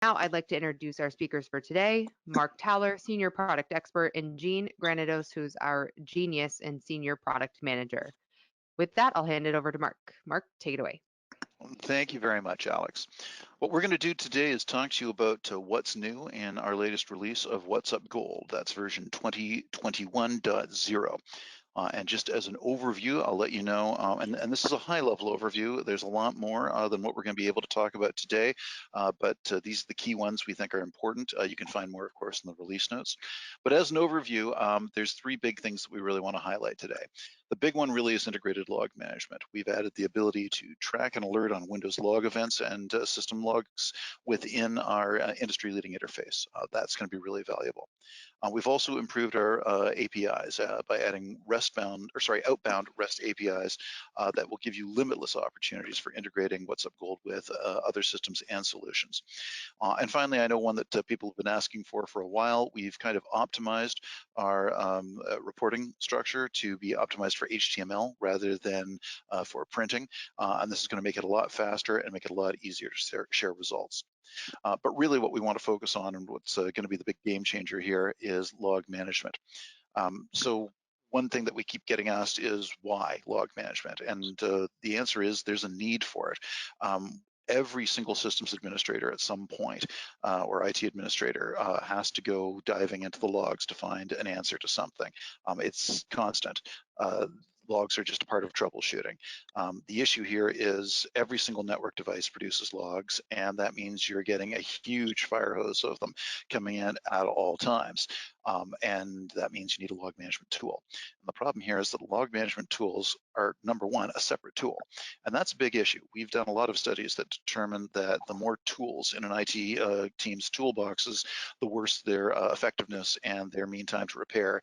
Now I'd like to introduce our speakers for today, Mark Towler, Senior Product Expert, and Jean Granados, who's our Genius and Senior Product Manager. With that, I'll hand it over to Mark. Mark, take it away. Thank you very much, Alex. What we're going to do today is talk to you about what's new in our latest release of WhatsUp Gold. That's version 2021.0. And just as an overview, I'll let you know, and this is a high-level overview. There's a lot more than what we're going to be able to talk about today, but these are the key ones we think are important. You can find more, of course, in the release notes. But as an overview, there's three big things that we really want to highlight today. The big one really is integrated log management. We've added the ability to track and alert on Windows log events and system logs within our industry-leading interface. That's going to be really valuable. We've also improved our APIs by adding outbound REST APIs that will give you limitless opportunities for integrating WhatsUp Gold with other systems and solutions. And finally, I know one that people have been asking for a while. We've kind of optimized our reporting structure to be optimized for HTML rather than for printing. And this is going to make it a lot faster and make it a lot easier to share results. But really what we want to focus on and what's going to be the big game changer here is log management. So one thing that we keep getting asked is why log management? And the answer is there's a need for it. Every single systems administrator at some point, or IT administrator, has to go diving into the logs to find an answer to something. It's constant. Logs are just a part of troubleshooting. The issue here is every single network device produces logs, and that means you're getting a huge fire hose of them coming in at all times. And that means you need a log management tool. And the problem here is that log management tools are, number one, a separate tool. And that's a big issue. We've done a lot of studies that determine that the more tools in an IT team's toolboxes, the worse their effectiveness and their mean time to repair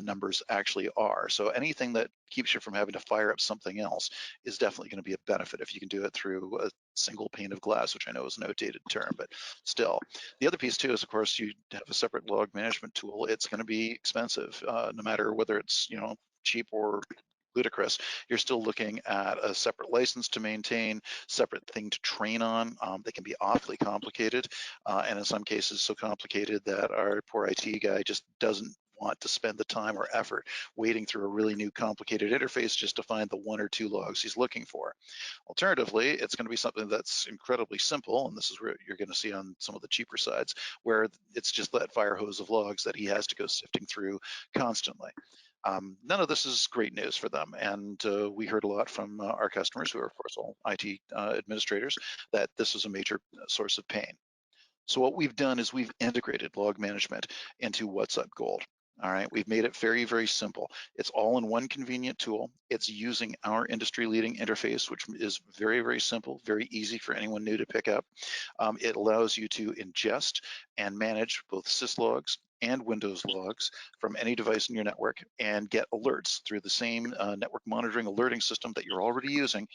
numbers actually are. So anything that keeps you from having to fire up something else is definitely going to be a benefit if you can do it through a single pane of glass, which I know is an outdated term, but still. The other piece too is, of course, you have a separate log management tool. It's going to be expensive, no matter whether it's cheap or ludicrous. You're still looking at a separate license to maintain, separate thing to train on. They can be awfully complicated, and in some cases so complicated that our poor IT guy just doesn't want to spend the time or effort wading through a really new complicated interface just to find the one or two logs he's looking for. Alternatively, it's going to be something that's incredibly simple, and this is where you're going to see on some of the cheaper sides, where it's just that fire hose of logs that he has to go sifting through constantly. None of this is great news for them, and we heard a lot from our customers, who are of course all IT administrators, that this is a major source of pain. So what we've done is we've integrated log management into WhatsUp Gold. All right, we've made it very, very simple. It's all in one convenient tool. It's using our industry-leading interface, which is very, very simple, very easy for anyone new to pick up. It allows you to ingest and manage both syslogs and Windows logs from any device in your network and get alerts through the same network monitoring alerting system that you're already using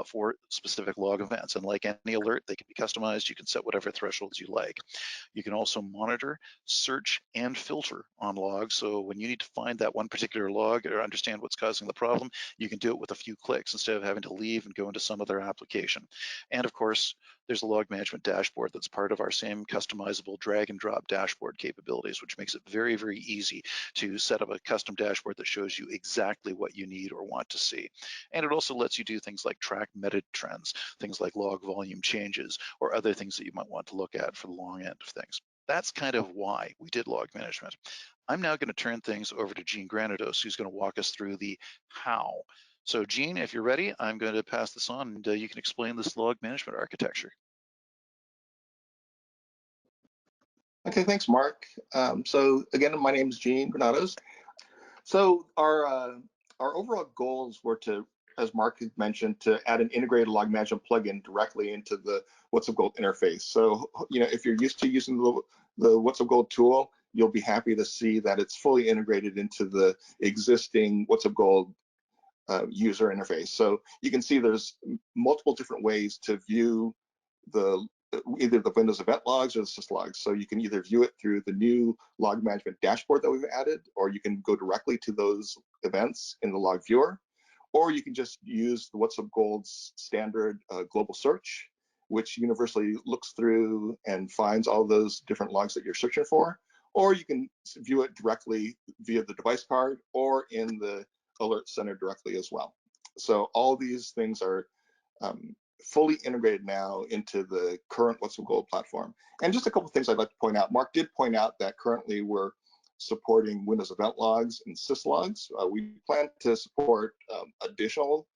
for specific log events. And like any alert, they can be customized. You can set whatever thresholds you like. You can also monitor, search, and filter on logs. So when you need to find that one particular log or understand what's causing the problem, you can do it with a few clicks instead of having to leave and go into some other application. And of course, there's a log management dashboard that's part of our same customizable drag and drop dashboard capabilities, which makes it very, very easy to set up a custom dashboard that shows you exactly what you need or want to see. And it also lets you do things like track meta trends, things like log volume changes, or other things that you might want to look at for the long end of things. That's kind of why we did log management. I'm now going to turn things over to Jean Granados, who's going to walk us through the how. So Jean, if you're ready, I'm going to pass this on and you can explain this log management architecture. Okay, thanks, Mark. So again, my name is Jean Granados. So our overall goals were to, as Mark had mentioned, to add an integrated log management plugin directly into the WhatsUp Gold interface. So if you're used to using the WhatsUp Gold tool, you'll be happy to see that it's fully integrated into the existing WhatsUp Gold user interface. So you can see there's multiple different ways to view either the Windows event logs or the syslogs. So you can either view it through the new log management dashboard that we've added, or you can go directly to those events in the log viewer, or you can just use the WhatsUp Gold's standard global search which universally looks through and finds all those different logs that you're searching for, or you can view it directly via the device card or in the alert center directly as well. So all these things are fully integrated now into the current WhatsUp Gold platform. And just a couple of things I'd like to point out. Mark did point out that currently we're supporting Windows event logs and syslogs. We plan to support additional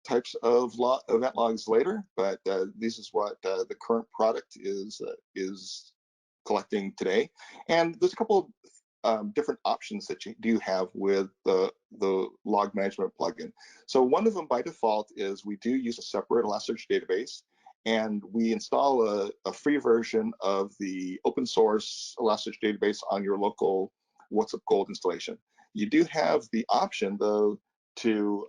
types of event logs later, but this is what the current product is collecting today. And there's a couple of different options that you do have with the log management plugin. So one of them by default is we do use a separate Elasticsearch database, and we install a free version of the open source Elasticsearch database on your local WhatsUp Gold installation. You do have the option though to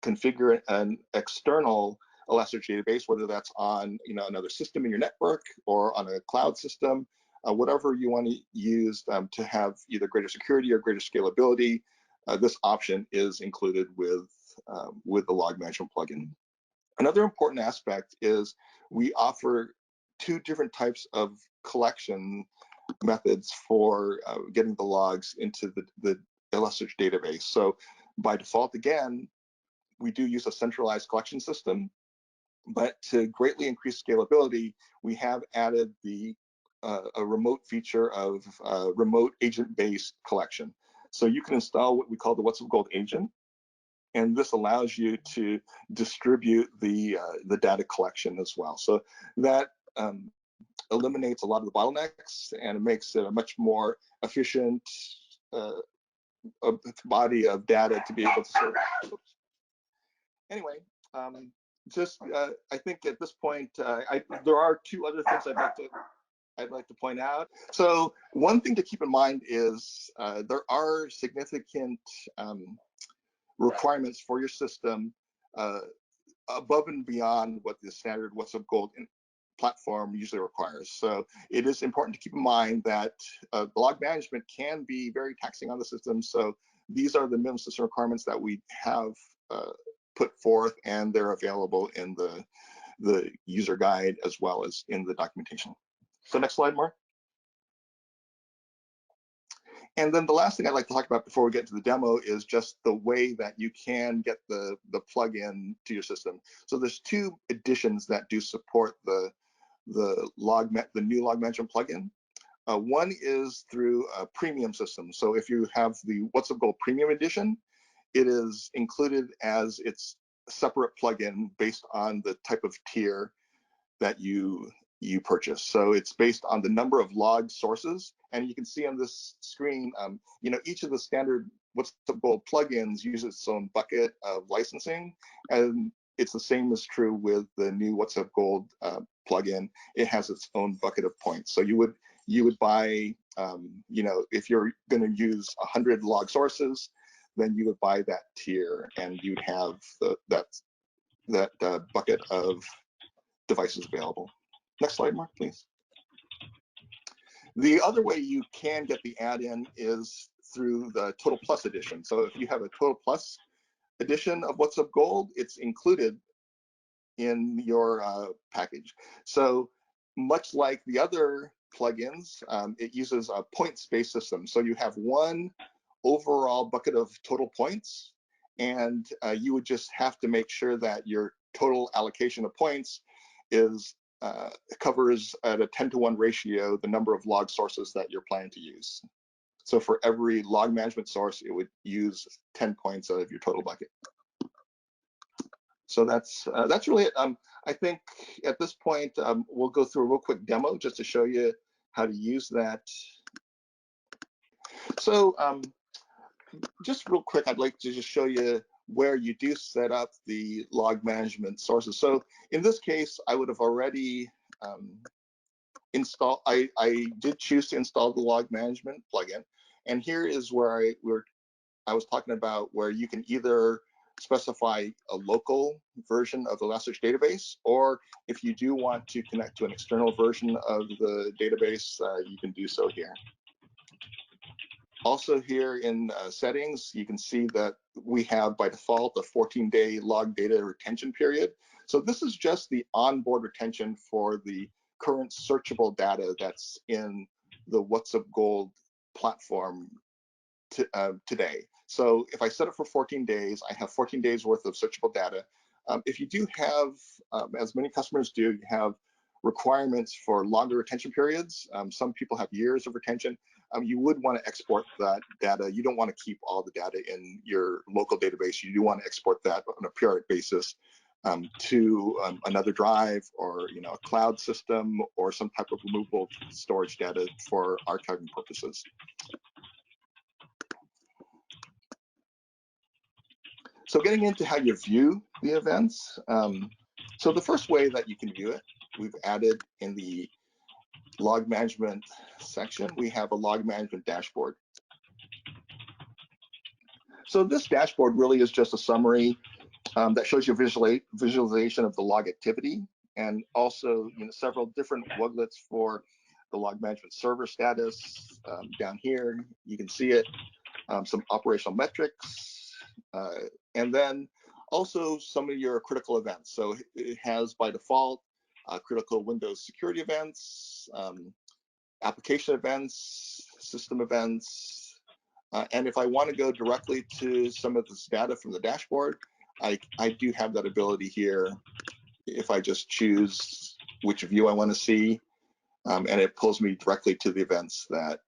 configure an external Elasticsearch database, whether that's on another system in your network or on a cloud system. Whatever you want to use to have either greater security or greater scalability, this option is included with the log management plugin. Another important aspect is we offer two different types of collection methods for getting the logs into the Elasticsearch database. So by default, again, we do use a centralized collection system, but to greatly increase scalability, we have added a remote feature of remote agent-based collection. So you can install what we call the WhatsUp Gold agent, and this allows you to distribute the data collection as well. So that eliminates a lot of the bottlenecks, and it makes it a much more efficient body of data to be able to serve. Anyway, I think at this point, there are two other things I'd like to point out. So one thing to keep in mind is there are significant requirements for your system above and beyond what the standard WhatsUp Gold platform usually requires. So it is important to keep in mind that log management can be very taxing on the system. So these are the minimum system requirements that we have put forth, and they're available in the user guide as well as in the documentation. So next slide, Mark. And then the last thing I'd like to talk about before we get to the demo is just the way that you can get the plugin to your system. So there's two editions that do support the new log management plugin. One is through a premium system. So if you have the WhatsUp Gold Premium Edition, it is included as its separate plugin based on the type of tier that you purchase. So it's based on the number of log sources, and you can see on this screen, each of the standard WhatsUp Gold plugins uses its own bucket of licensing, and it's the same is true with the new WhatsUp Gold plugin. It has its own bucket of points. So you would buy, if you're going to use 100 log sources, then you would buy that tier, and you'd have that bucket of devices available. Next slide, Mark, please. The other way you can get the add-in is through the Total Plus edition. So if you have a Total Plus edition of WhatsUp Gold, it's included in your package. So much like the other plugins, it uses a points-based system. So you have one overall bucket of total points, and you would just have to make sure that your total allocation of points covers at a 10-to-1 ratio the number of log sources that you're planning to use. So for every log management source, it would use 10 points out of your total bucket. So that's really it. I think at this point, we'll go through a real quick demo just to show you how to use that. So just real quick, I'd like to just show you where you do set up the log management sources. So in this case, I would have already installed, I did choose to install the log management plugin. And here is where I was talking about where you can either specify a local version of the Elasticsearch database, or if you do want to connect to an external version of the database, you can do so here. Also here in settings, you can see that we have by default a 14-day log data retention period. So this is just the onboard retention for the current searchable data that's in the WhatsUp Gold platform today. So if I set it for 14 days, I have 14 days worth of searchable data. If you do have, as many customers do, you have requirements for longer retention periods. Some people have years of retention. You would want to export that data. You don't want to keep all the data in your local database. You do want to export that on a periodic basis to another drive, or a cloud system, or some type of removable storage data for archiving purposes. So getting into how you view the events. So the first way that you can view it, we've added in the log management section, we have a log management dashboard. So this dashboard really is just a summary that shows you visualization of the log activity, and also several different wooglets for the log management server status. Down here, you can see it, some operational metrics, and then also some of your critical events. So it has by default critical Windows security events, application events, system events, and if I want to go directly to some of this data from the dashboard, I do have that ability here. If I just choose which view I want to see, and it pulls me directly to the events that,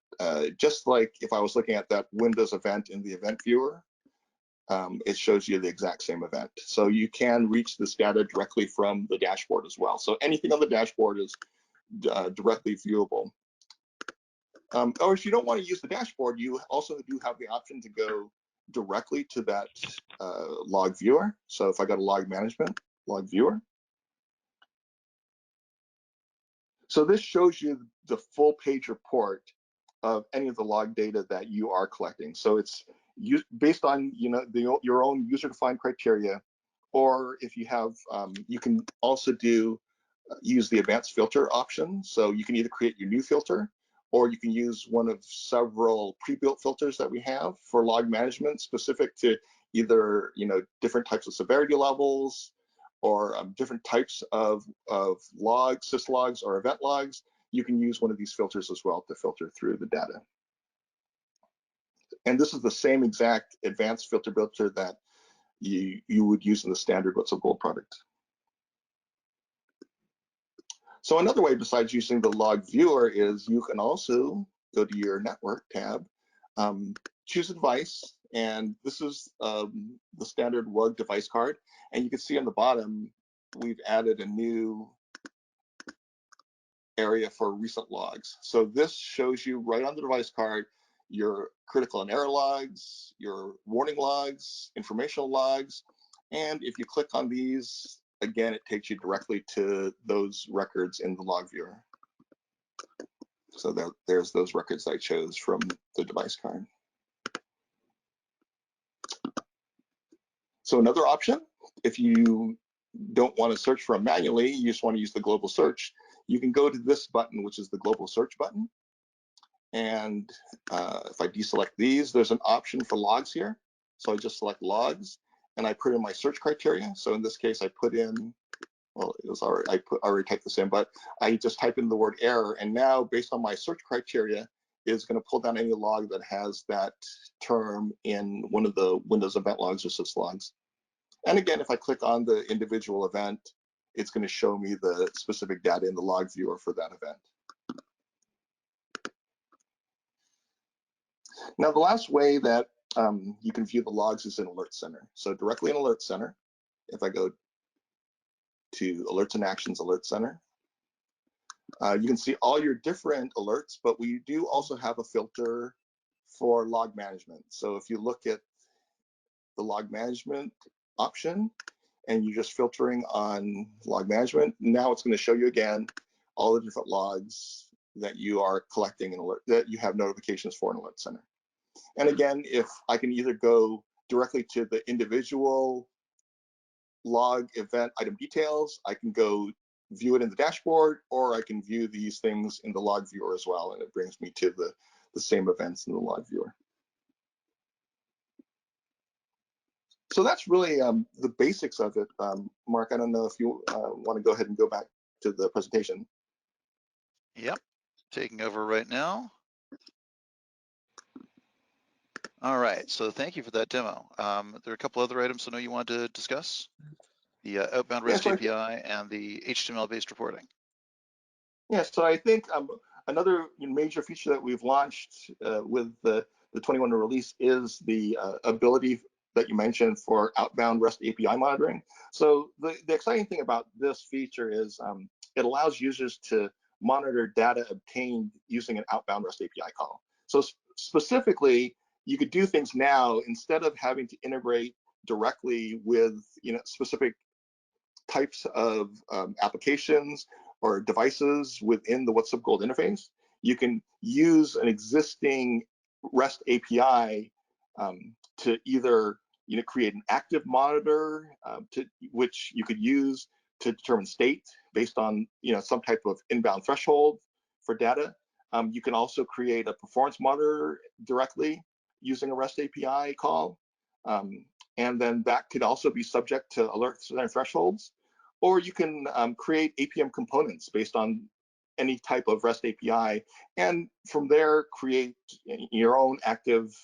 just like if I was looking at that Windows event in the event viewer, it shows you the exact same event. So you can reach this data directly from the dashboard as well. So anything on the dashboard is directly viewable. Or if you don't want to use the dashboard, you also do have the option to go directly to that log viewer. So if I go to log management, log viewer. So this shows you the full page report of any of the log data that you are collecting. So it's based on your own user-defined criteria, or if you have, you can also use the advanced filter option. So you can either create your new filter, or you can use one of several pre-built filters that we have for log management, specific to either different types of severity levels, or different types of logs, syslogs, or event logs. You can use one of these filters as well to filter through the data. And this is the same exact advanced filter that you would use in the standard WhatsUp Gold product. So another way besides using the log viewer is you can also go to your network tab, choose a device, and this is the standard WUG device card. And you can see on the bottom, we've added a new area for recent logs. So this shows you right on the device card your critical and error logs, your warning logs, informational logs, and if you click on these, again, it takes you directly to those records in the log viewer. So there's those records I chose from the device card. So another option, if you don't want to search for them manually, you just want to use the global search, you can go to this button, which is the global search button. And if I deselect these, there's an option for logs here. So I just select logs and I put in my search criteria. So in this case, I put in, well, it was already, I already typed this in, but I just type in the word error. And now based on my search criteria, is going to pull down any log that has that term in one of the Windows event logs or syslogs. And again, if I click on the individual event, it's going to show me the specific data in the log viewer for that event. Now, the last way that you can view the logs is in Alert Center. So directly in Alert Center, if I go to Alerts and Actions Alert Center, you can see all your different alerts, but we do also have a filter for log management. So if you look at the log management option and you're just filtering on log management, now it's going to show you again all the different logs that you are collecting in alert, that you have notifications for in Alert Center. And again, if I can either go directly to the individual log event item details, I can go view it in the dashboard, or I can view these things in the log viewer as well, and it brings me to the same events in the log viewer. So that's really the basics of it. Mark, I don't know if you want to go ahead and go back to the presentation. Yep, taking over right now. All right, so thank you for that demo. There are a couple other items I know you wanted to discuss. The outbound REST API and the HTML-based reporting. Yeah, so I think another major feature that we've launched with the 21 release is the ability that you mentioned for outbound REST API monitoring. So the exciting thing about this feature is it allows users to monitor data obtained using an outbound REST API call. So specifically, you could do things now instead of having to integrate directly with specific types of applications or devices within the WhatsUp Gold interface. You can use an existing REST API to either create an active monitor which you could use to determine state based on some type of inbound threshold for data. You can also create a performance monitor directly using a REST API call. And then that could also be subject to alerts and thresholds. Or you can create APM components based on any type of REST API, and from there create your own active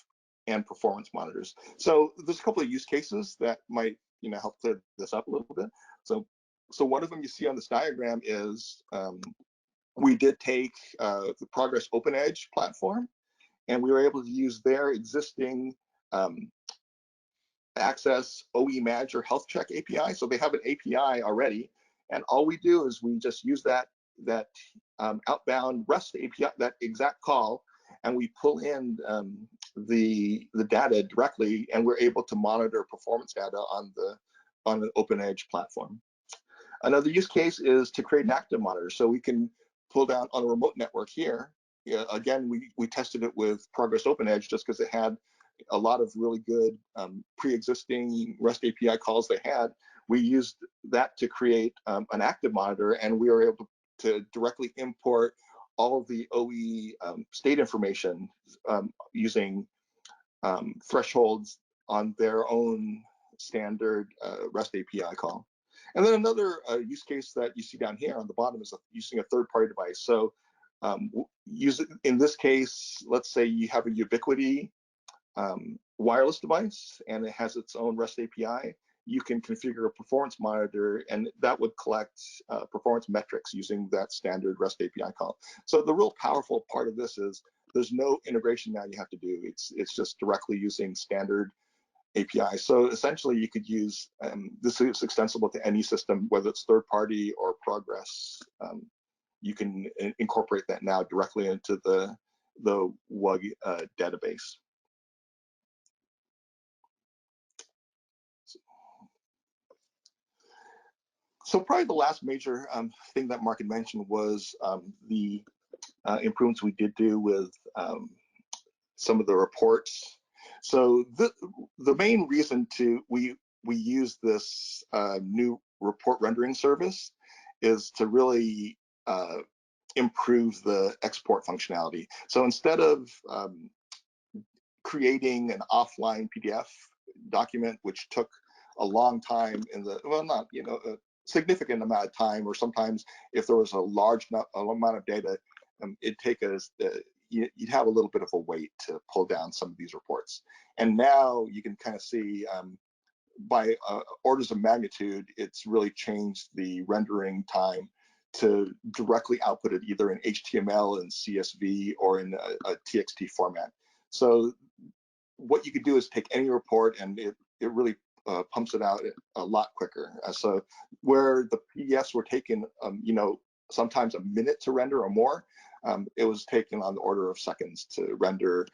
and performance monitors. So there's a couple of use cases that might help clear this up a little bit. So one of them you see on this diagram is we did take the Progress OpenEdge platform, and we were able to use their existing access OE Manager Health Check API. So they have an API already, and all we do is we just use that outbound REST API, that exact call, and we pull in the data directly, and we're able to monitor performance data on the OpenEdge platform. Another use case is to create an active monitor. So we can pull down on a remote network here. Again, we tested it with Progress OpenEdge just because it had a lot of really good pre-existing REST API calls they had. We used that to create an active monitor, and we were able to directly import all of the OE state information using thresholds on their own standard REST API call. And then another use case that you see down here on the bottom is using a third-party device. So in this case, let's say you have a Ubiquiti wireless device and it has its own REST API. You can configure a performance monitor, and that would collect performance metrics using that standard REST API call. So the real powerful part of this is there's no integration now you have to do. It's just directly using standard API. So essentially you could use, this is extensible to any system, whether it's third party or Progress. You can incorporate that now directly into the WUG database. So probably the last major thing that Mark had mentioned was the improvements we did do with some of the reports. So the main reason we use this new report rendering service is to really improve the export functionality. So instead of creating an offline PDF document, which took a long time in the, well, not, a significant amount of time, or sometimes if there was a large amount of data, it'd take us, you'd have a little bit of a wait to pull down some of these reports. And now you can kind of see by orders of magnitude, it's really changed the rendering time to directly output it either in HTML and CSV or in a TXT format. So what you could do is take any report and it really pumps it out a lot quicker. So where the PDFs were taken, sometimes a minute to render or more, it was taken on the order of seconds to render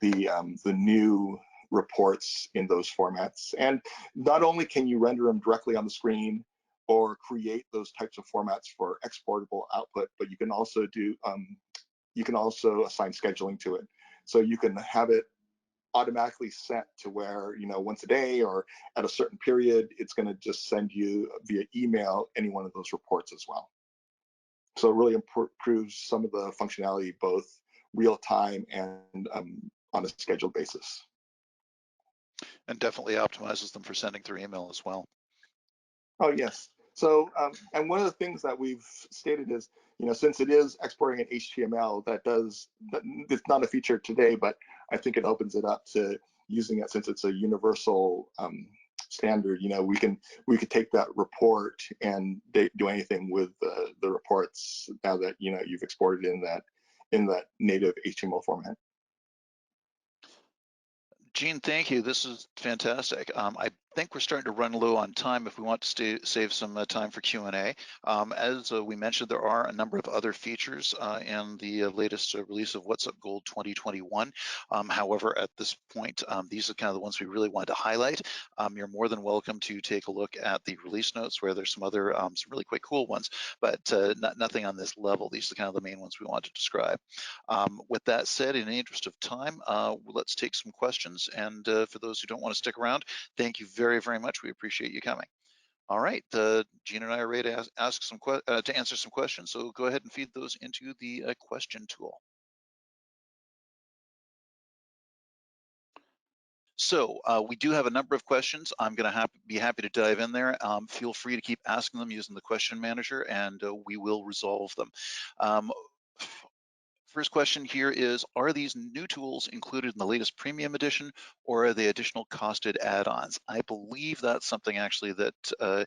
the new reports in those formats. And not only can you render them directly on the screen or create those types of formats for exportable output, but you can also do assign scheduling to it. So you can have it automatically set to where, once a day or at a certain period, it's going to just send you via email any one of those reports as well. So it really improves some of the functionality, both real time and on a scheduled basis. And definitely optimizes them for sending through email as well. Oh, yes. So, and one of the things that we've stated is, since it is exporting in HTML, it's not a feature today, but I think it opens it up to using it since it's a universal standard. We could take that report and do anything with the reports now that you've exported in that native HTML format. Gene, thank you. This is fantastic. I think we're starting to run low on time if we want to save some time for Q&A. As we mentioned, there are a number of other features in the latest release of WhatsUp Gold 2021. However, at this point, these are kind of the ones we really wanted to highlight. You're more than welcome to take a look at the release notes where there's some other some really quite cool ones, but nothing on this level. These are kind of the main ones we want to describe. With that said, in the interest of time, let's take some questions. And for those who don't want to stick around, thank you very, very much. We appreciate you coming. All right, Gene and I are ready to to answer some questions. So go ahead and feed those into the question tool. So we do have a number of questions. I'm going to be happy to dive in there. Feel free to keep asking them using the question manager, and we will resolve them. First question here is, are these new tools included in the latest premium edition, or are they additional costed add-ons? I believe that's something actually that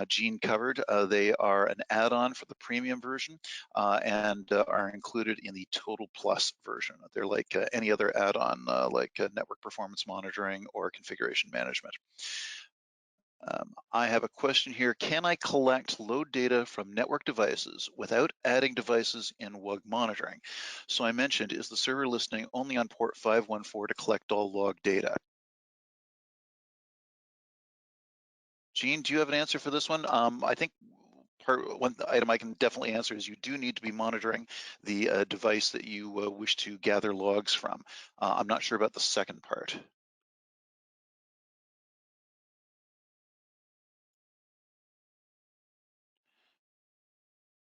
Gene covered. They are an add-on for the premium version and are included in the Total Plus version. They're like any other add-on like network performance monitoring or configuration management. I have a question here. Can I collect load data from network devices without adding devices in WUG monitoring? So I mentioned, is the server listening only on port 514 to collect all log data? Gene, do you have an answer for this one? I think one item I can definitely answer is you do need to be monitoring the device that you wish to gather logs from. I'm not sure about the second part.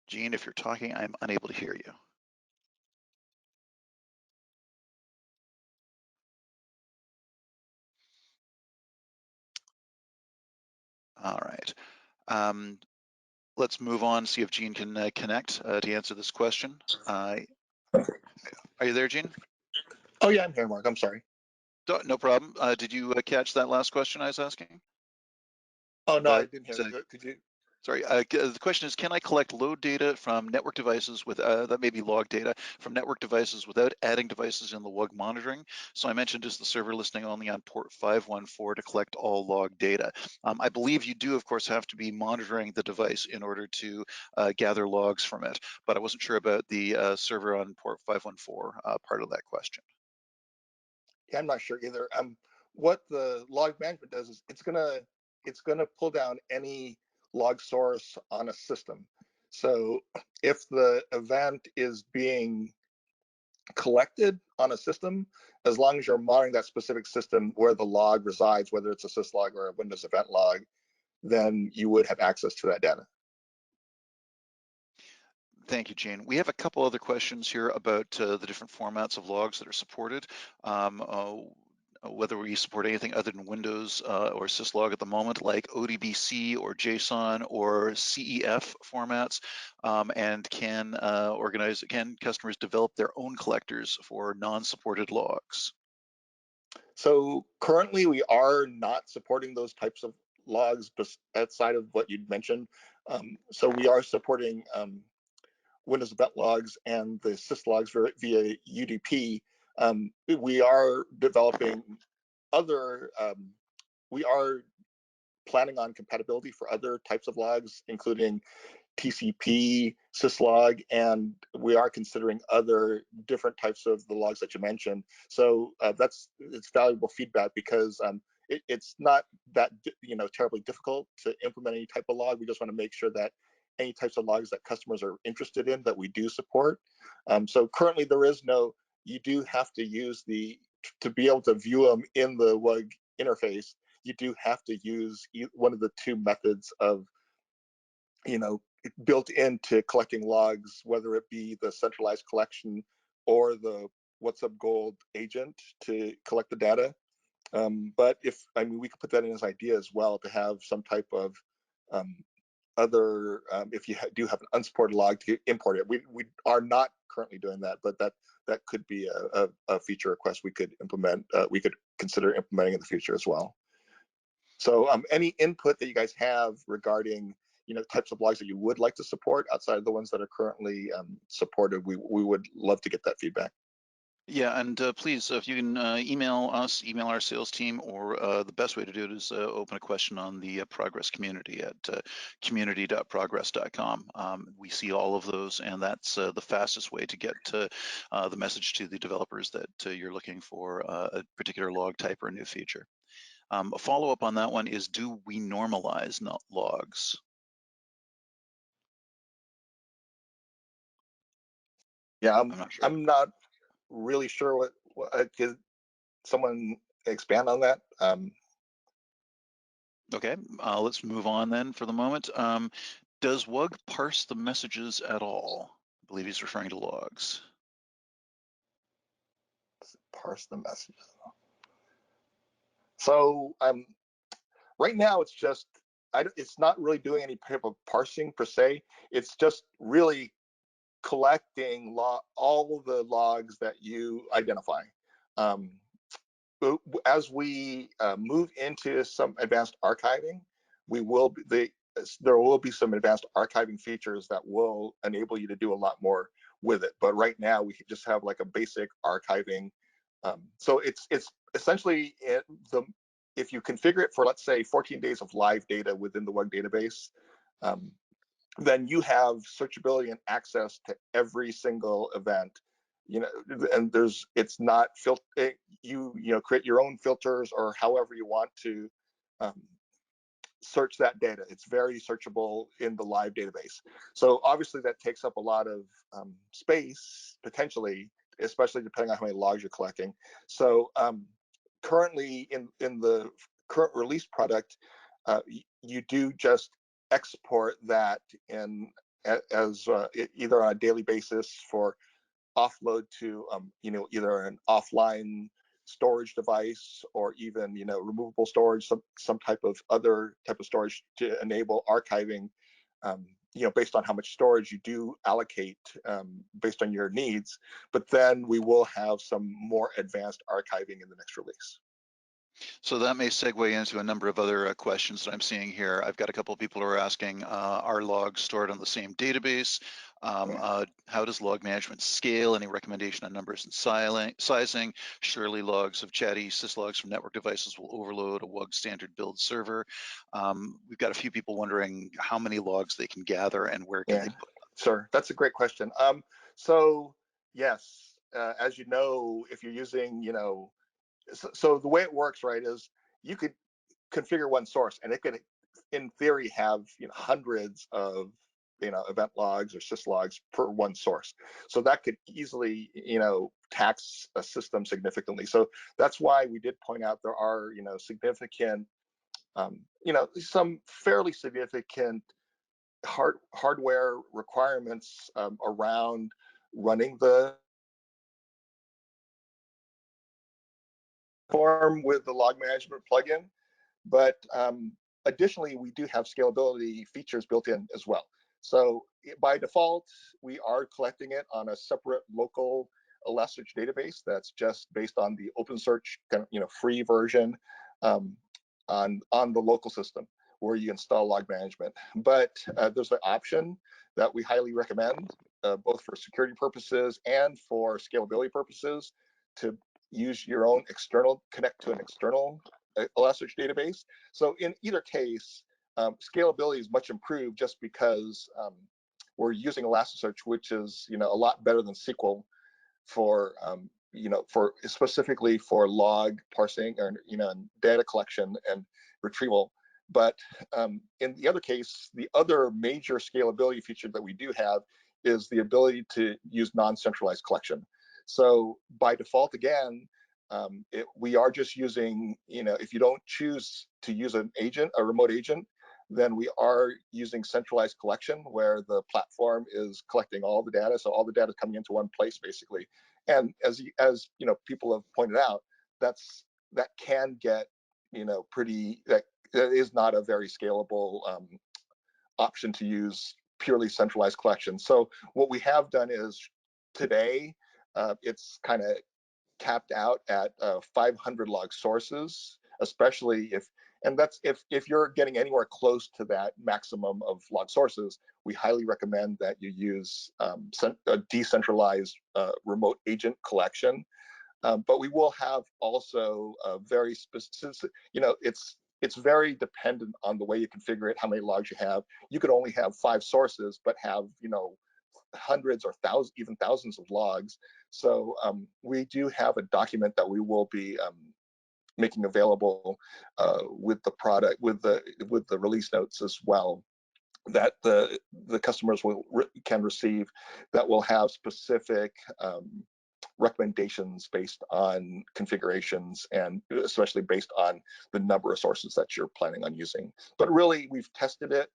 Gene, if you're talking, I'm unable to hear you. All right. Let's move on, see if Gene can connect to answer this question. Are you there, Gene? Oh, yeah, I'm here, Mark. I'm sorry. No problem. Did you catch that last question I was asking? Oh, no, I didn't hear it. Could you? Sorry, the question is, can I collect load data from network devices with, that may be log data, from network devices without adding devices in the WUG monitoring? So I mentioned, is the server listening only on port 514 to collect all log data? I believe you do, of course, have to be monitoring the device in order to gather logs from it, but I wasn't sure about the server on port 514 part of that question. Yeah, I'm not sure either. What the log management does is it's gonna pull down any log source on a system. So if the event is being collected on a system, as long as you're monitoring that specific system where the log resides, whether it's a syslog or a Windows event log, then you would have access to that data. Thank you, Gene. We have a couple other questions here about the different formats of logs that are supported. Whether we support anything other than Windows or syslog at the moment, like ODBC or JSON or CEF formats, and can customers develop their own collectors for non-supported logs? So currently we are not supporting those types of logs outside of what you'd mentioned. So we are supporting Windows event logs and the syslogs via UDP. We are developing other, we are planning on compatibility for other types of logs, including TCP, syslog, and we are considering other different types of the logs that you mentioned. So it's valuable feedback because it's not that terribly difficult to implement any type of log. We just want to make sure that any types of logs that customers are interested in that we do support. So currently there is no. You do have to use to be able to view them in the WUG interface. You do have to use one of the two methods of built into collecting logs, whether it be the centralized collection or the WhatsUp Gold agent to collect the data. But we could put that in as idea as well, to have some type of other, if you do have an unsupported log, to import it. We are not currently doing that, but that could be a feature request we could implement. We could consider implementing in the future as well. So any input that you guys have regarding types of logs that you would like to support outside of the ones that are currently supported, we would love to get that feedback. Yeah, and please, if you can email us, email our sales team, or the best way to do it is open a question on the Progress community at community.progress.com. We see all of those, and that's the fastest way to get the message to the developers that you're looking for a particular log type or a new feature. A follow-up on that one is, do we normalize logs? Yeah, I'm not sure. I'm not really sure what could someone expand on that? Okay, let's move on then for the moment. Does WUG parse the messages at all? I believe he's referring to logs. Parse the messages. So right now it's just, it's not really doing any type of parsing per se. It's just really collecting all the logs that you identify. As we move into some advanced archiving, there will be some advanced archiving features that will enable you to do a lot more with it. But right now we just have like a basic archiving. So it's essentially if you configure it for, let's say, 14 days of live data within the WUG database, then you have searchability and access to every single event. And it's not you create your own filters or however you want to search that data. It's very searchable in the live database. So obviously that takes up a lot of space potentially, especially depending on how many logs you're collecting. So currently in the current release product, you do just export that in as either on a daily basis for offload to either an offline storage device, or even removable storage, some type of other type of storage to enable archiving, based on how much storage you do allocate based on your needs. But then we will have some more advanced archiving in the next release. So that may segue into a number of other questions that I'm seeing here. I've got a couple of people who are asking, are logs stored on the same database? How does log management scale? Any recommendation on numbers and sizing? Surely logs of chatty syslogs from network devices will overload a WUG standard build server. We've got a few people wondering how many logs they can gather and where can they put them? Sure, that's a great question. So yes, as you know, if you're using, so the way it works, right, is you could configure one source and it could, in theory, have hundreds of event logs or syslogs per one source. So that could easily tax a system significantly. So that's why we did point out there are significant some fairly significant hardware requirements around running the form with the log management plugin. But additionally, we do have scalability features built in as well. So by default, we are collecting it on a separate local Elastic database that's just based on the OpenSearch kind of free version on the local system where you install log management. But there's an option that we highly recommend, both for security purposes and for scalability purposes, to use your own connect to an external Elastic database. So in either case, scalability is much improved just because we're using Elasticsearch, which is a lot better than SQL for for specifically for log parsing or and data collection and retrieval. But in the other case, the other major scalability feature that we do have is the ability to use non-centralized collection. So by default, again, we are just using, if you don't choose to use a remote agent, then we are using centralized collection where the platform is collecting all the data. So all the data is coming into one place basically. And as people have pointed out, that's that can get, that is not a very scalable option to use purely centralized collections. So what we have done is today, it's kind of capped out at 500 log sources, especially if you're getting anywhere close to that maximum of log sources, we highly recommend that you use a decentralized remote agent collection. But we will have also a very specific, it's very dependent on the way you configure it, how many logs you have. You could only have 5 sources, but have, hundreds or thousands, even thousands of logs. So we do have a document that we will be making available with the product, with the release notes as well, that the customers can receive, that will have specific recommendations based on configurations, and especially based on the number of sources that you're planning on using. But really, we've tested it,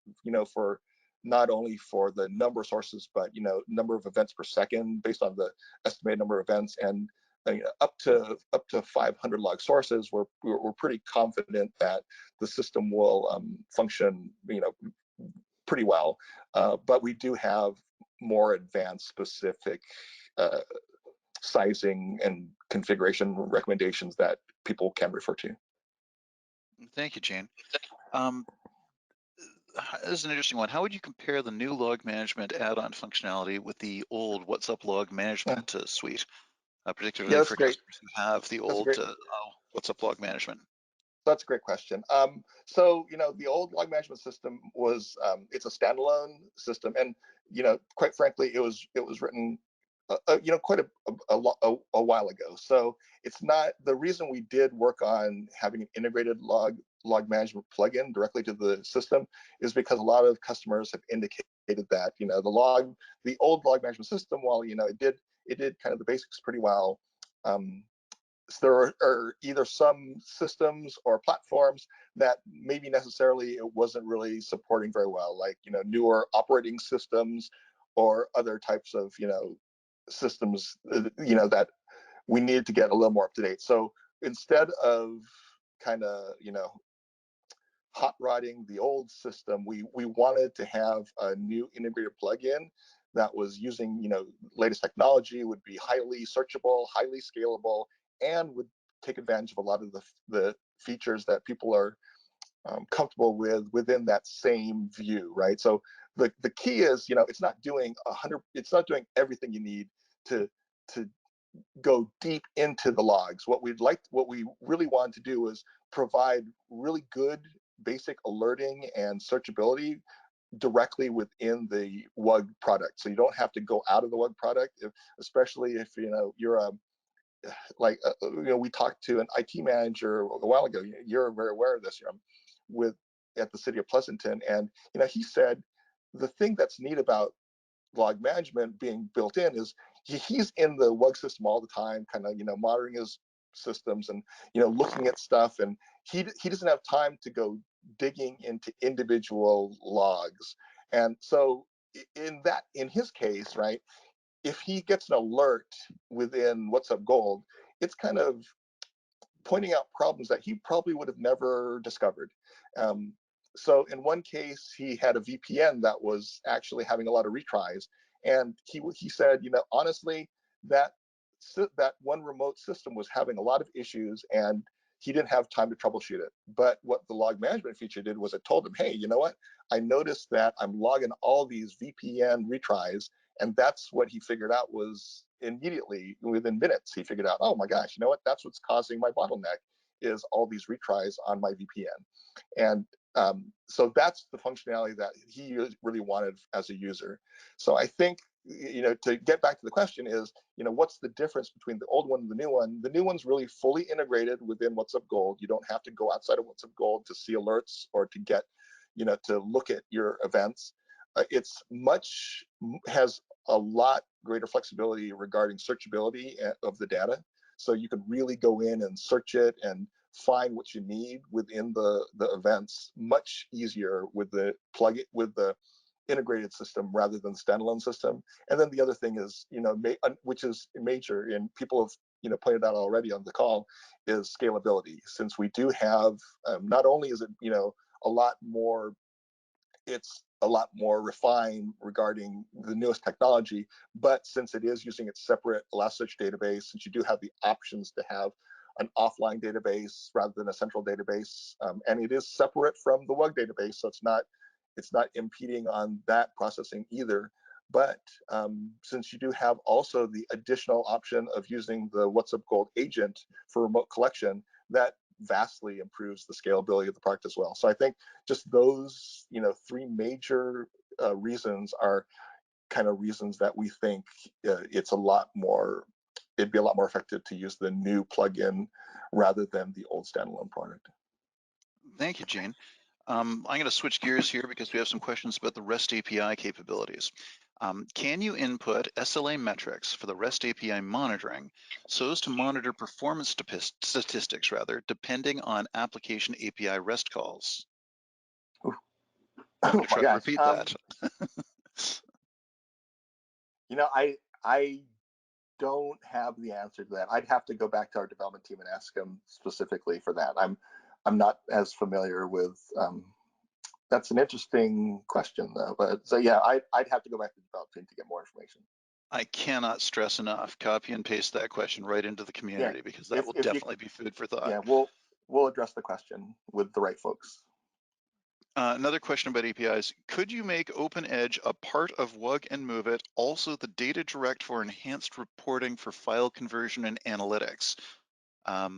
for not only for the number of sources, but number of events per second based on the estimated number of events, and up to 500 log sources. We're pretty confident that the system will function, pretty well. But we do have more advanced specific sizing and configuration recommendations that people can refer to. Thank you, Gene. This is an interesting one. How would you compare the new log management add-on functionality with the old WhatsUp log management suite, particularly for Great. customers who have the old WhatsUp log management? That's a great question. So, the old log management system was, it's a standalone system, and quite frankly, it was written, quite a while ago. So it's not, the reason we did work on having an integrated log management plugin directly to the system is because a lot of customers have indicated that the old log management system, while it did kind of the basics pretty well. So there are either some systems or platforms that maybe necessarily it wasn't really supporting very well, like newer operating systems or other types of systems that we needed to get a little more up to date. So instead of kind of hot rodding the old system, we wanted to have a new integrated plugin that was using latest technology, would be highly searchable, highly scalable, and would take advantage of a lot of the features that people are comfortable with within that same view, right? So the key is, it's not doing everything you need to go deep into the logs. What we really wanted to do is provide really good basic alerting and searchability directly within the WUG product. So you don't have to go out of the WUG product, especially if you're we talked to an IT manager a while ago. You're very aware of this, at the city of Pleasanton, and he said the thing that's neat about log management being built in is he's in the WUG system all the time, kind of monitoring his systems and looking at stuff, and he doesn't have time to go digging into individual logs. And so in his case, right, if he gets an alert within WhatsUp Gold, it's kind of pointing out problems that he probably would have never discovered. So in one case, he had a VPN that was actually having a lot of retries, and he said, honestly, that one remote system was having a lot of issues, and he didn't have time to troubleshoot it. But what the log management feature did was it told him, hey, you know what? I noticed that I'm logging all these VPN retries, and that's what he figured out was immediately, within minutes, he figured out, oh my gosh, you know what? That's what's causing my bottleneck, is all these retries on my VPN. And so that's the functionality that he really wanted as a user. So I think, to get back to the question is, what's the difference between the old one and the new one? The new one's really fully integrated within WhatsUp Gold. You don't have to go outside of WhatsUp Gold to see alerts or to get, to look at your events. Has a lot greater flexibility regarding searchability of the data. So you can really go in and search it and find what you need within the events much easier with the integrated system rather than the standalone system. And then the other thing is, which is major, and people have pointed out already on the call, is scalability. Since we do have, not only is it a lot more, it's a lot more refined regarding the newest technology, but since it is using its separate Elasticsearch database, since you do have the options to have an offline database rather than a central database, and it is separate from the WUG database, so it's not impeding on that processing either. But since you do have also the additional option of using the WhatsUp Gold agent for remote collection, that vastly improves the scalability of the product as well. So I think just those, three major reasons are kind of reasons that we think it'd be a lot more effective to use the new plugin rather than the old standalone product. Thank you, Gene. I'm going to switch gears here because we have some questions about the REST API capabilities. Can you input SLA metrics for the REST API monitoring so as to monitor performance statistics, depending on application API REST calls? I'm going to try to repeat that. I don't have the answer to that. I'd have to go back to our development team and ask them specifically for that. I'm not as familiar with. That's an interesting question, though. But so yeah, I'd have to go back to the development team to get more information. I cannot stress enough, copy and paste that question right into the community, because that will definitely be food for thought. Yeah, we'll address the question with the right folks. Another question about APIs. Could you make OpenEdge a part of WUG and move it, also the data direct for enhanced reporting for file conversion and analytics? I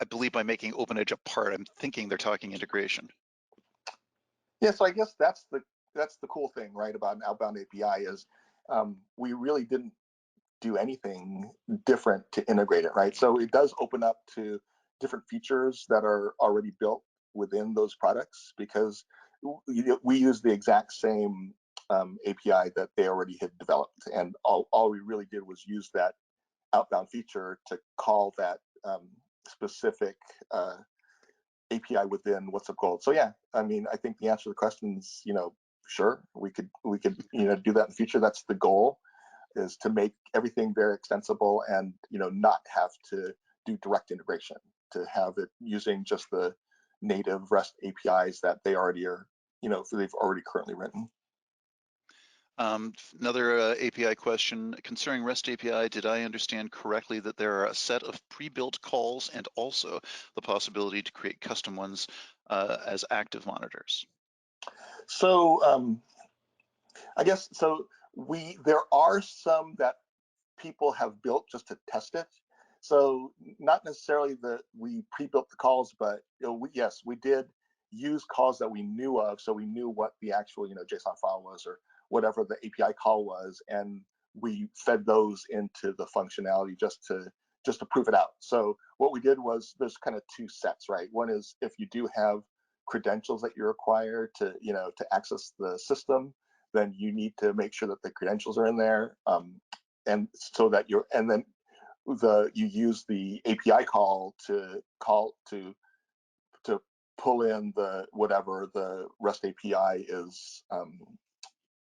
believe by making OpenEdge a part, I'm thinking they're talking integration. Yeah, so I guess that's the cool thing, right, about an outbound API is we really didn't do anything different to integrate it, right? So it does open up to different features that are already built within those products, because we use the exact same API that they already had developed, and all we really did was use that outbound feature to call that specific API within WhatsUp Gold. So yeah, I mean, I think the answer to the question is, sure, we could do that in the future. That's the goal, is to make everything very extensible and not have to do direct integration, to have it using just the native REST APIs that they already are, they've already currently written. Another API question concerning REST API. Did I understand correctly that there are a set of pre-built calls and also the possibility to create custom ones as active monitors? So I guess so. There are some that people have built just to test it. So not necessarily that we pre-built the calls, but yes, we did use calls that we knew of, so we knew what the actual JSON file was or whatever the API call was, and we fed those into the functionality just to prove it out. So what we did was, there's kind of two sets, right? One is if you do have credentials that you require to to access the system, then you need to make sure that the credentials are in there, and so that you use the API call to pull in the whatever the REST API is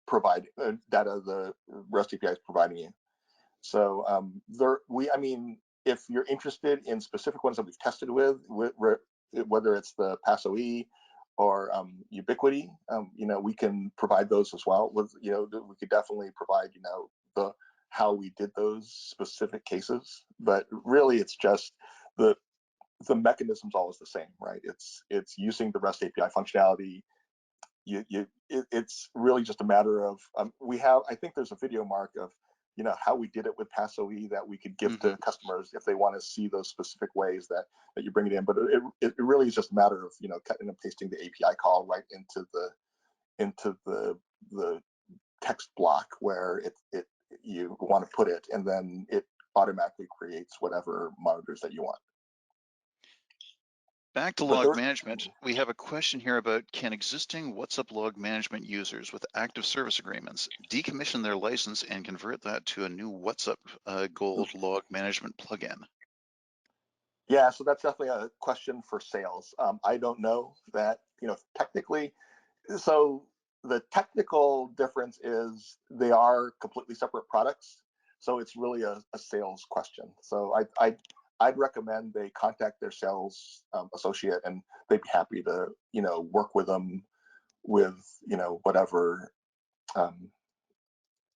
providing, data the REST API is providing you. So I mean, if you're interested in specific ones that we've tested with whether it's the PassOE or Ubiquity, we can provide those as well. We could definitely provide how we did those specific cases, but really it's just the mechanism's always the same, right? It's using the REST API functionality. It's really just a matter of I think there's a video, Mark, of how we did it with PassOE that we could give to customers if they want to see those specific ways that you bring it in. But it really is just a matter of cutting and pasting the API call right into the text block where you want to put it, and then it automatically creates whatever monitors that you want. Back to log management, we have a question here about, can existing WhatsUp log management users with active service agreements decommission their license and convert that to a new WhatsUp Gold log management plugin? Yeah, so that's definitely a question for sales. I don't know that, technically. So the technical difference is they are completely separate products. So it's really a sales question. So I'd recommend they contact their sales associate, and they'd be happy to, work with them with, whatever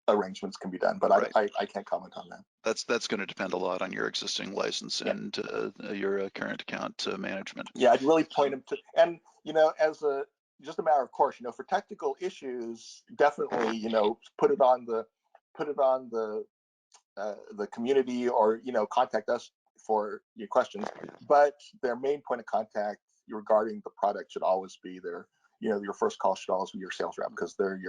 arrangements can be done. But Right. I can't comment on that. That's going to depend a lot on your existing license and your current account management. Yeah, I'd really point them to, and as just a matter of course, for technical issues, definitely, put it on the community, or contact us for your questions. But their main point of contact regarding the product should always be your first call should always be your sales rep, because they're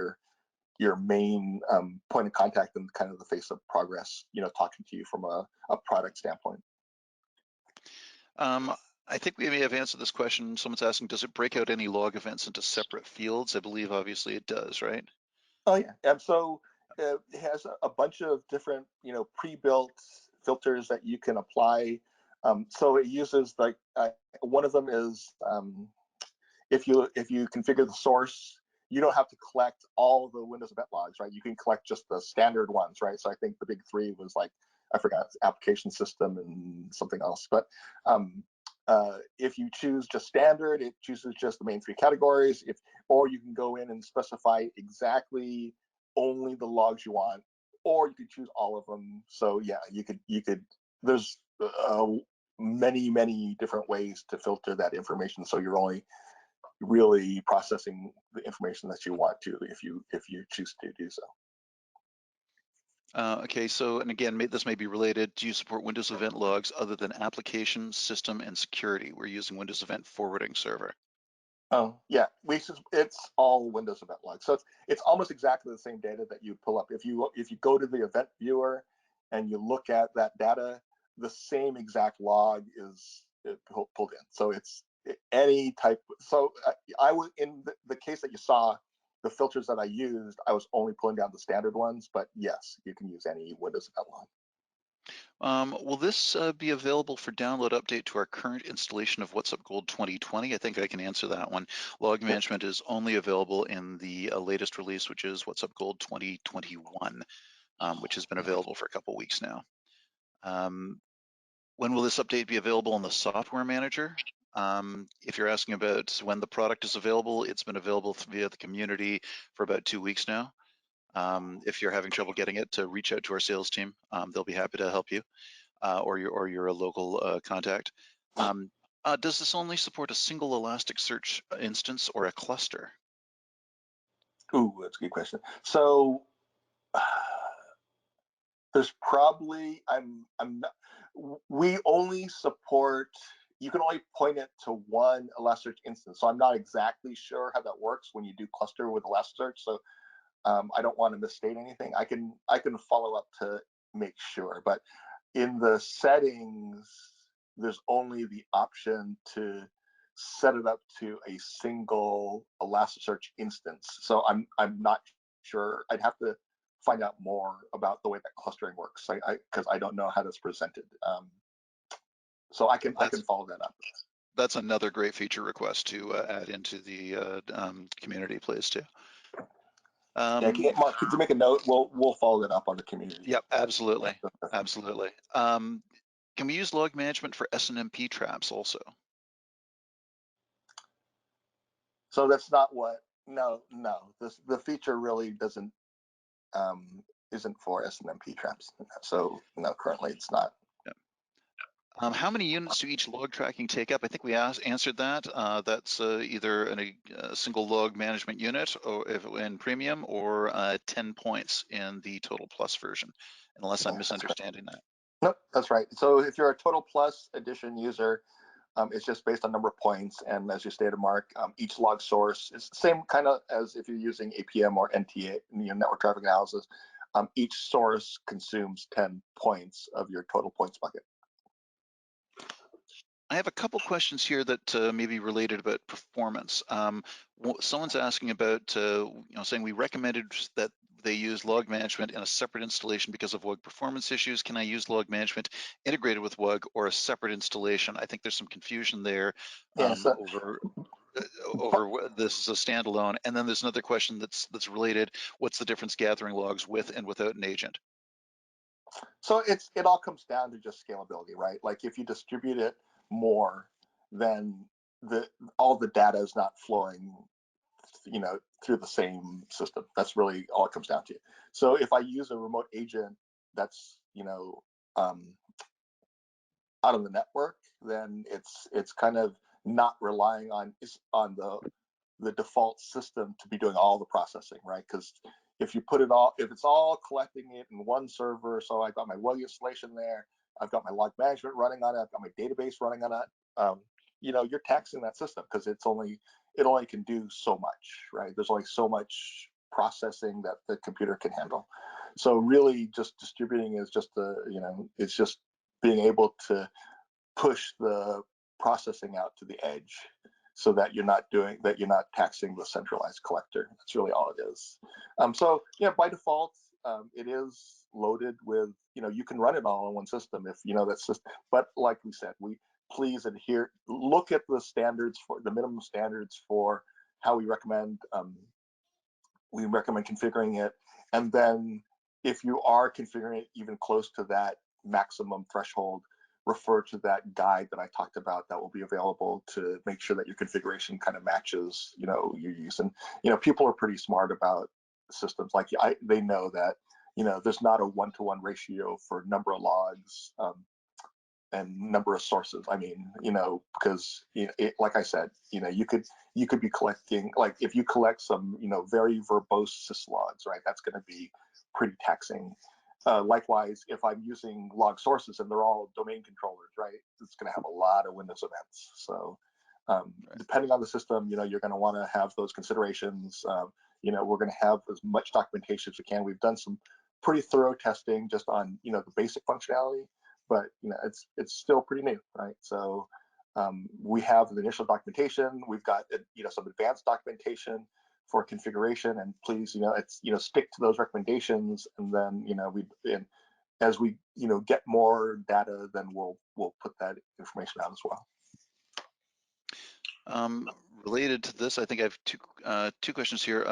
your main point of contact and kind of the face of progress, talking to you from a product standpoint. I think we may have answered this question. Someone's asking, does it break out any log events into separate fields? I believe obviously it does, right? Oh yeah, and so it has a bunch of different, pre-built filters that you can apply. So it uses one of them is if you configure the source, you don't have to collect all the Windows event logs, right? You can collect just the standard ones, right? So I think the big three was I forgot, application system and something else. But if you choose just standard, it chooses just the main three categories. Or you can go in and specify exactly only the logs you want, or you could choose all of them. So yeah, you could. There's many different ways to filter that information, so you're only really processing the information that you want to, if you choose to do so. Okay, so, and again, this may be related. Do you support Windows Event Logs other than application, system, and security? We're using Windows Event Forwarding Server. Oh yeah, it's all Windows Event Logs. So it's almost exactly the same data that you pull up. If you go to the event viewer and you look at that data, the same exact log is pulled in. So it's any type. So I was in the case that you saw, the filters that I used, I was only pulling down the standard ones. But yes, you can use any Windows Event Log. Will this be available for download update to our current installation of WhatsUp Gold 2020? I think I can answer that one. Log management is only available in the latest release, which is WhatsUp Gold 2021, which has been available for a couple weeks now. When will this update be available on the software manager? If you're asking about when the product is available, it's been available via the community for about 2 weeks now. If you're having trouble getting it, to reach out to our sales team. They'll be happy to help you, or you're a local contact. Does this only support a single Elasticsearch instance or a cluster? Ooh, that's a good question. So there's probably I'm not. We only support. You can only point it to one Elasticsearch instance. So I'm not exactly sure how that works when you do cluster with Elasticsearch. So I don't want to misstate anything. I can follow up to make sure. But in the settings, there's only the option to set it up to a single Elasticsearch instance. So I'm not sure. I'd have to find out more about the way that clustering works, because I don't know how that's presented. So I can follow that up. That's another great feature request to add into the community, please, too. Yeah, Mark, could you make a note? We'll follow that up on the community. Yep, absolutely, absolutely. Can we use log management for SNMP traps also? So that's not what. No. The feature really doesn't isn't for SNMP traps. So no, currently it's not. How many units do each log tracking take up? I think we answered that. That's either a single log management unit, or if in premium, or 10 points in the Total Plus version, unless I'm misunderstanding that. Nope, that's right. So if you're a Total Plus edition user, it's just based on number of points. And as you stated, Mark, each log source is the same kind of as if you're using APM or NTA, network traffic analysis. Each source consumes 10 points of your total points bucket. I have a couple questions here that may be related about performance. Someone's asking about, saying we recommended that they use log management in a separate installation because of WUG performance issues. Can I use log management integrated with WUG or a separate installation? I think there's some confusion there over this is a standalone. And then there's another question that's related. What's the difference gathering logs with and without an agent? So it all comes down to just scalability, right? Like if you distribute it more, then all the data is not flowing, through the same system. That's really all it comes down to. So if I use a remote agent that's, out of the network, then it's kind of not relying on the default system to be doing all the processing, right? Because if it's all collecting it in one server, so I've got my web installation there, I've got my log management running on it, I've got my database running on it, you're taxing that system because it only can do so much, right? There's only so much processing that the computer can handle. So really, just distributing is just it's just being able to push the processing out to the edge so that you're not taxing the centralized collector. That's really all it is. So yeah, by default, it is loaded with, you can run it all on one system if that's just, but like we said, please look at the standards, for the minimum standards for how we recommend configuring it. And then if you are configuring it even close to that maximum threshold, refer to that guide that I talked about that will be available to make sure that your configuration kind of matches, your use. And, people are pretty smart about systems. Like they know that, there's not a one-to-one ratio for number of logs and number of sources. I mean, because like I said, you could be collecting, like if you collect some, very verbose syslogs, right? That's going to be pretty taxing. Likewise, if I'm using log sources and they're all domain controllers, right, it's going to have a lot of Windows events. So depending on the system, you're going to want to have those considerations. We're going to have as much documentation as we can. We've done some pretty thorough testing just on, the basic functionality, but it's still pretty new, right? So we have the initial documentation. We've got some advanced documentation for configuration, and please, stick to those recommendations. And then, as we, get more data, then we'll put that information out as well. Related to this, I think I have two questions here.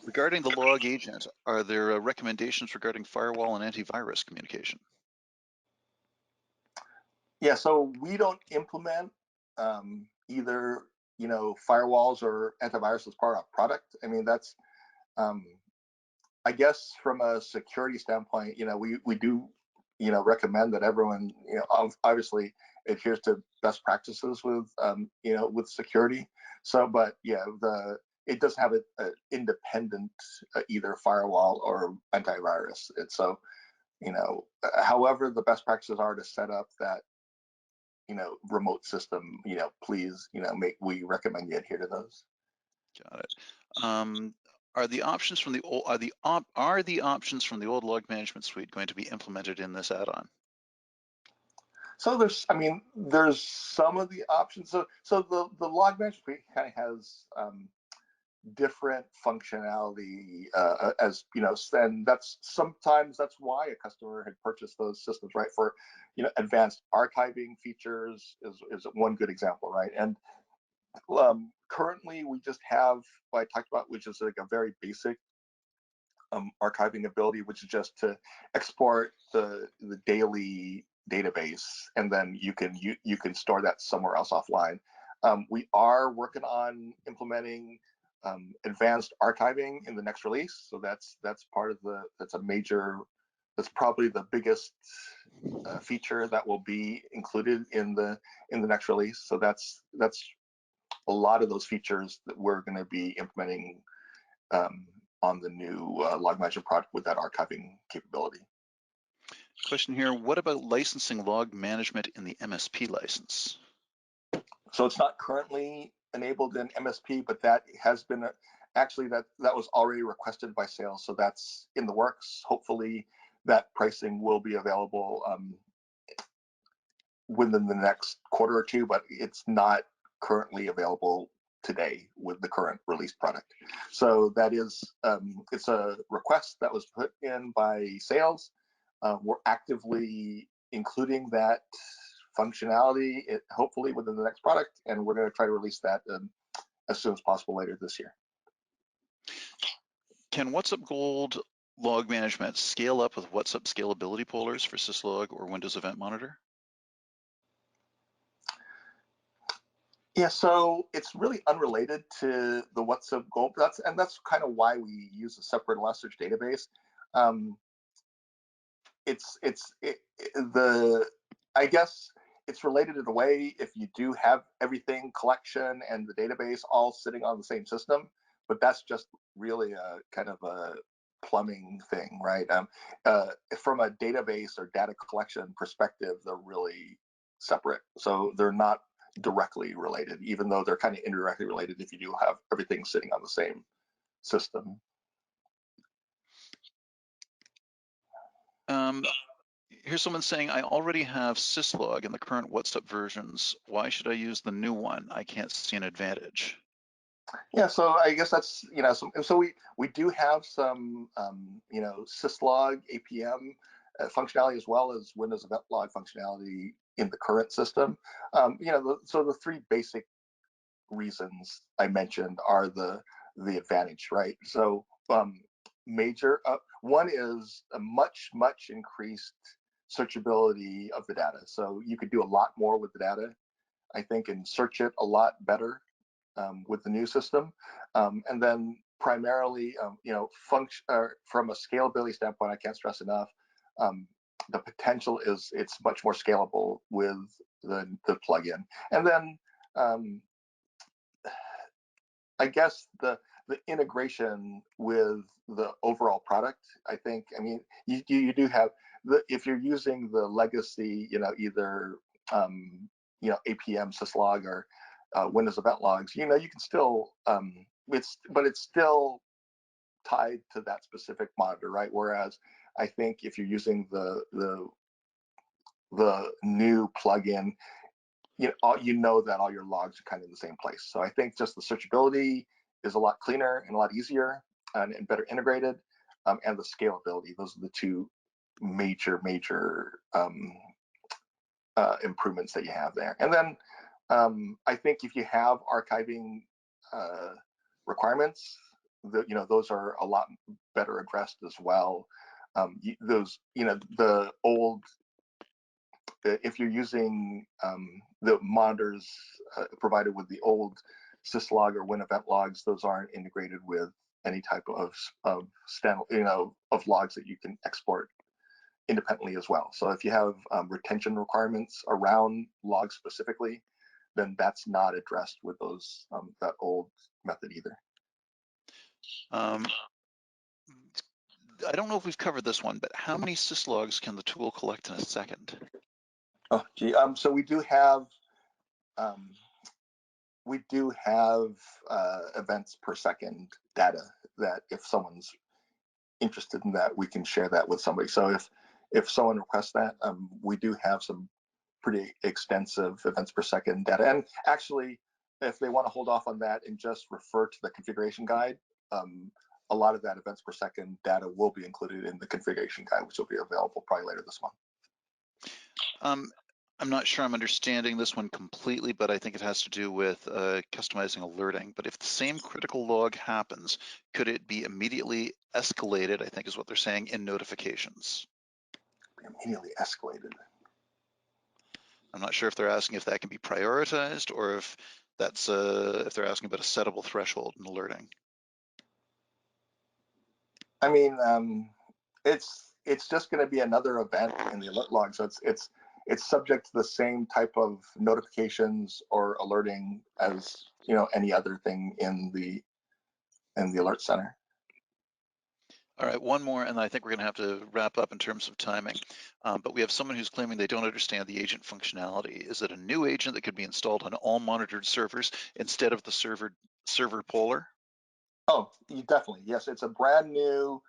Regarding the log agent, are there recommendations regarding firewall and antivirus communication? Yeah, so we don't implement either firewalls or antivirus as part of our product. I mean, that's I guess from a security standpoint, we do recommend that everyone obviously adheres to best practices with with security. So, but yeah, it doesn't have an independent either firewall or antivirus. It's so however the best practices are to set up that remote system, please, we recommend you adhere to those. Got it. Are the options from the old options from the old log management suite going to be implemented in this add-on? So there's some of the options. So the log management suite kind of has different functionality and that's why a customer had purchased those systems, right? For advanced archiving features is one good example, right? And currently we just have what I talked about, which is like a very basic archiving ability, which is just to export the daily database, and then you can store that somewhere else offline. We are working on implementing advanced archiving in the next release, so that's part of that's probably the biggest feature that will be included in the next release. So that's a lot of those features that we're going to be implementing on the new log management product with that archiving capability. Question here, what about licensing log management in the MSP license? So it's not currently enabled in MSP, but that has been actually that was already requested by sales, so that's in the works. Hopefully that pricing will be available within the next quarter or two, but it's not currently available today with the current released product. So that is it's a request that was put in by sales. We're actively including that functionality hopefully within the next product, and we're going to try to release that as soon as possible later this year. Can WhatsUp Gold log management scale up with WhatsUp scalability pollers for syslog or Windows Event Monitor? Yeah, so it's really unrelated to the WhatsUp Gold. That's kind of why we use a separate Elastic database. I guess it's related in a way if you do have everything collection and the database all sitting on the same system, but that's just really a kind of a plumbing thing, right? From a database or data collection perspective, they're really separate, so they're not directly related, even though they're kind of indirectly related if you do have everything sitting on the same system. Here's someone saying, I already have syslog in the current WhatsUp versions. Why should I use the new one? I can't see an advantage. Yeah, so I guess that's, so we do have some, syslog APM functionality as well as Windows Event Log functionality in the current system. So the three basic reasons I mentioned are the advantage, right? So major one is a much increased searchability of the data. So you could do a lot more with the data, I think, and search it a lot better with the new system. And then primarily, from a scalability standpoint, I can't stress enough, the potential is it's much more scalable with the plugin. And then I guess the integration with the overall product, I think, I mean, you do have, if you're using the legacy, either, APM, syslog, or Windows Event Logs, you can still, but it's still tied to that specific monitor, right? Whereas I think if you're using the new plugin, you know that all your logs are kind of in the same place. So I think just the searchability is a lot cleaner and a lot easier and better integrated, and the scalability. Those are the two major improvements that you have there. And then I think if you have archiving requirements, those are a lot better addressed as well. The old, if you're using the monitors provided with the old syslog or Win event logs, those aren't integrated with any type of logs that you can export independently as well. So if you have retention requirements around logs specifically, then that's not addressed with those that old method either. I don't know if we've covered this one, but how many syslogs can the tool collect in a second? Oh, gee. So we do have events per second data that if someone's interested in that, we can share that with somebody. So if someone requests that, we do have some pretty extensive events per second data. And actually, if they want to hold off on that and just refer to the configuration guide, a lot of that events per second data will be included in the configuration guide, which will be available probably later this month. I'm not sure I'm understanding this one completely, but I think it has to do with customizing alerting. But if the same critical log happens, could it be immediately escalated, I think is what they're saying, in notifications? Immediately escalated. I'm not sure if they're asking if that can be prioritized or if that's if they're asking about a settable threshold in alerting. I mean, it's just going to be another event in the alert log, so it's subject to the same type of notifications or alerting as any other thing in the alert center. All right, one more, and I think we're going to have to wrap up in terms of timing. But we have someone who's claiming they don't understand the agent functionality. Is it a new agent that could be installed on all monitored servers instead of the server poller? Oh, definitely, yes. It's a brand new.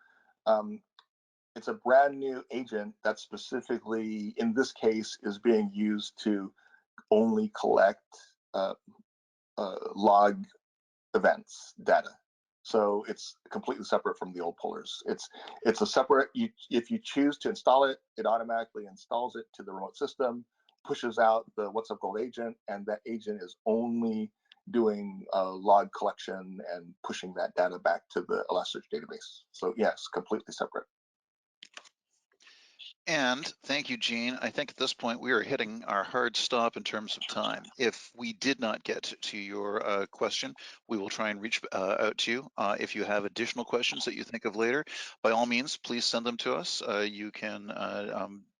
It's a brand new agent that specifically, in this case, is being used to only collect log events data. So it's completely separate from the old pollers. It's a separate. If you choose to install it, it automatically installs it to the remote system, pushes out the WhatsUp Gold agent, and that agent is only doing log collection and pushing that data back to the Elastic database. So yes, completely separate. And thank you, Gene. I think at this point we are hitting our hard stop in terms of time. If we did not get to your question, we will try and reach out to you. If you have additional questions that you think of later, by all means, please send them to us. You can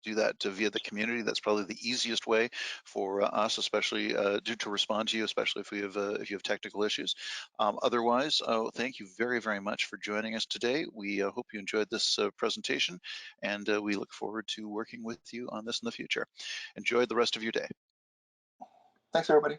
do that via the community. That's probably the easiest way for us, especially to respond to you, especially if you have technical issues. Otherwise, thank you very, very much for joining us today. We hope you enjoyed this presentation, and we look forward to working with you on this in the future. Enjoy the rest of your day. Thanks, everybody.